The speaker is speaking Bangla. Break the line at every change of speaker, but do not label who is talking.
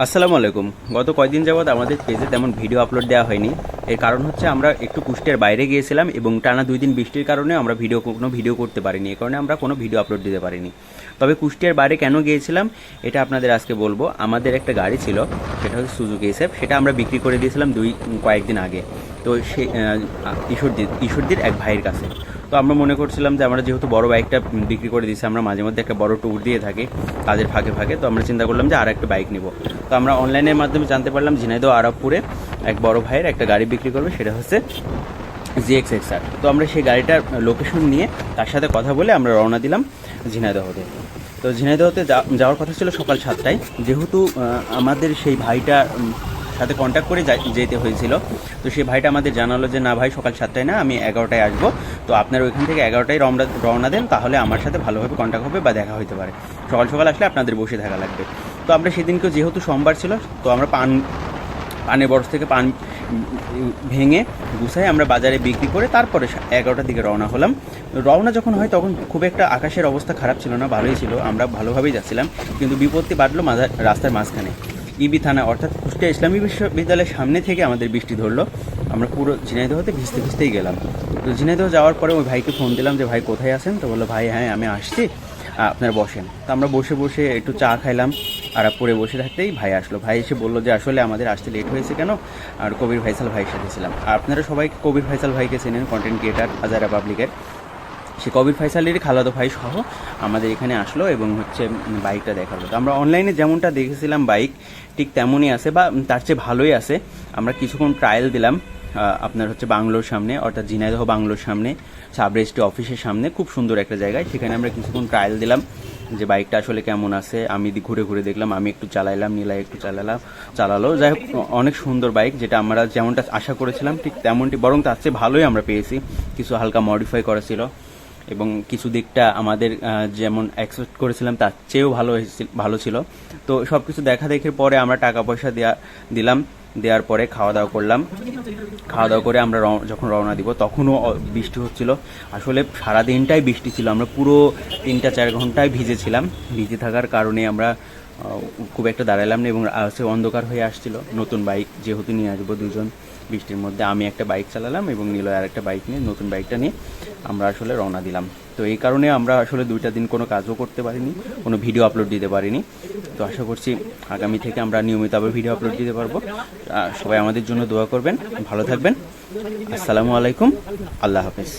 আসসালামু আলাইকুম। গত কয়েকদিন যাবৎ আমাদের পেজে তেমন ভিডিও আপলোড দেওয়া হয়নি। এর কারণ হচ্ছে আমরা একটু কুষ্টিয়ার বাইরে গিয়েছিলাম এবং টানা 2 দিন বৃষ্টির কারণে আমরা কোনো ভিডিও করতে পারিনি। এই কারণে আমরা কোনো ভিডিও আপলোড দিতে পারিনি। তবে কুষ্টিয়ার বাইরে কেন গিয়েছিলাম এটা আপনাদের আজকে বলবো। আমাদের একটা গাড়ি ছিল, সেটা হচ্ছে সুজুকি এসএফ। সেটা আমরা বিক্রি করে দিয়েছিলাম কয়েকদিন আগে। তো সে ঈশ্বরদীর এক ভাইয়ের কাছে। তো আমরা মনে করছিলাম যে আমরা যেহেতু বড় বাইকটা বিক্রি করে দিয়েছি, আমরা মাঝে মধ্যে একটা বড় ট্যুর দিয়ে থাকি কাজের ফাঁকে ফাঁকে, তো আমরা চিন্তা করলাম যে আর একটা বাইক নিব। তো আমরা অনলাইনের মাধ্যমে জানতে পারলাম ঝিনাইদহ আরবপুরে এক বড় ভাইয়ের একটা গাড়ি বিক্রি করবে, সেটা হচ্ছে ZX-R। তো আমরা সেই গাড়িটার লোকেশন নিয়ে তার সাথে কথা বলে আমরা রওনা দিলাম ঝিনাইদহতে। তো ঝিনাইদহতে যাওয়ার কথা ছিল সকাল 7টায়। যেহেতু আমাদের সেই ভাইটা সাথে কন্ট্যাক্ট করে যেতে হয়েছিল, তো সেই ভাইটা আমাদের জানালো যে না ভাই, সকাল 7টায় না, আমি 11টায় আসবো। তো আপনারা ওইখান থেকে 11টায় রওনা দেন, তাহলে আমার সাথে ভালোভাবে কন্ট্যাক্ট হবে বা দেখা হতে পারে। সকাল সকাল আসলে আপনাদের বসে থাকা লাগবে। তো আমরা সেদিনকেও যেহেতু সোমবার ছিল, তো আমরা পানের বরস থেকে পান ভেঙে গুছাই আমরা বাজারে বিক্রি করে তারপরে 11টার দিকে রওনা হলাম। রওনা যখন হয় তখন খুব একটা আকাশের অবস্থা খারাপ ছিল না, ভালোই ছিল, আমরা ভালোভাবেই যাচ্ছিলাম। কিন্তু বিপত্তি বাড়লো রাস্তার মাঝখানে। ইবি থানা অর্থাৎ কুষ্টিয়া ইসলামী বিশ্ববিদ্যালয়ের সামনে থেকে আমাদের বৃষ্টি ধরলো। আমরা পুরো ঝিনাইদহতে ভিজতে ভিজতেই গেলাম। তো ঝিনাইদহ যাওয়ার পরে ওই ভাইকে ফোন দিলাম যে ভাই কোথায় আছেন। তো বললো ভাই হ্যাঁ আমি আসছি, আপনারা বসেন। তো আমরা বসে বসে একটু চা খাইলাম, আর পরে বসে থাকতেই ভাই আসলো। ভাই এসে বললো যে আসলে আমাদের আসতে লেট হয়েছে কেন, আর কবির ফাইসাল ভাইয়ের সাথে ছিলাম। আপনারা সবাই কবির ফাইসাল ভাইকে চেনেন, কন্টেন্ট ক্রিয়েটার হাজারা পাবলিকের। সে কবির ফাইসালেরই খালাদো ভাই সহ আমাদের এখানে আসলো এবং বাইকটা দেখালো। তো আমরা অনলাইনে যেমনটা দেখেছিলাম বাইক ঠিক তেমনই আছে, বা তার চেয়ে ভালোই আছে। আমরা কিছুক্ষণ ট্রায়াল দিলাম আপনার বাংলোর সামনে, অর্থাৎ ঝিনাইদহ বাংলোর সামনে, সাব রেজিস্ট্রি অফিসের সামনে, খুব সুন্দর একটা জায়গায়। সেখানে আমরা কিছুক্ষণ ট্রায়াল দিলাম যে বাইকটা আসলে কেমন আছে। আমি ঘুরে ঘুরে দেখলাম, আমি একটু চালাইলাম, নীলাই একটু চালালো। যাই হোক, অনেক সুন্দর বাইক, যেটা আমরা যেমনটা আশা করেছিলাম ঠিক তেমনটি, বরং তার চেয়ে ভালোই আমরা পেয়েছি। কিছু হালকা মডিফাই করা ছিল এবং কিছু দিকটা আমাদের যেমন এক্সপেক্ট করেছিলাম তার চেয়েও ভালো ছিল। তো সব কিছু দেখা দেখির পরে আমরা টাকা পয়সা দিলাম। দেওয়ার পরে খাওয়া দাওয়া করলাম। খাওয়া দাওয়া করে আমরা যখন রওনা দিব তখনও বৃষ্টি হচ্ছিল। আসলে সারাদিনটাই বৃষ্টি ছিল, আমরা পুরো 3-4 ঘন্টায় ভিজেছিলাম। ভিজে থাকার কারণে আমরা খুব একটা দাঁড়ালাম না এবং অন্ধকার হয়ে আসছিল। নতুন বাইক যেহেতু নিয়ে আসবো দুজন, বৃষ্টির মধ্যে আমি একটা বাইক চালালাম এবং নিলয় আর একটা বাইক নিয়ে, নতুন বাইকটা নিয়ে আমরা আসলে রওনা দিলাম। তো এই কারণে আমরা আসলে 2টা দিন কোনো কাজও করতে পারিনি, কোনো ভিডিও আপলোড দিতে পারিনি। তো আশা করছি আগামী থেকে আমরা নিয়মিত আবার ভিডিও আপলোড দিতে পারবো। সবাই আমাদের জন্য দোয়া করবেন, ভালো থাকবেন। আসসালামু আলাইকুম, আল্লাহ হাফেজ।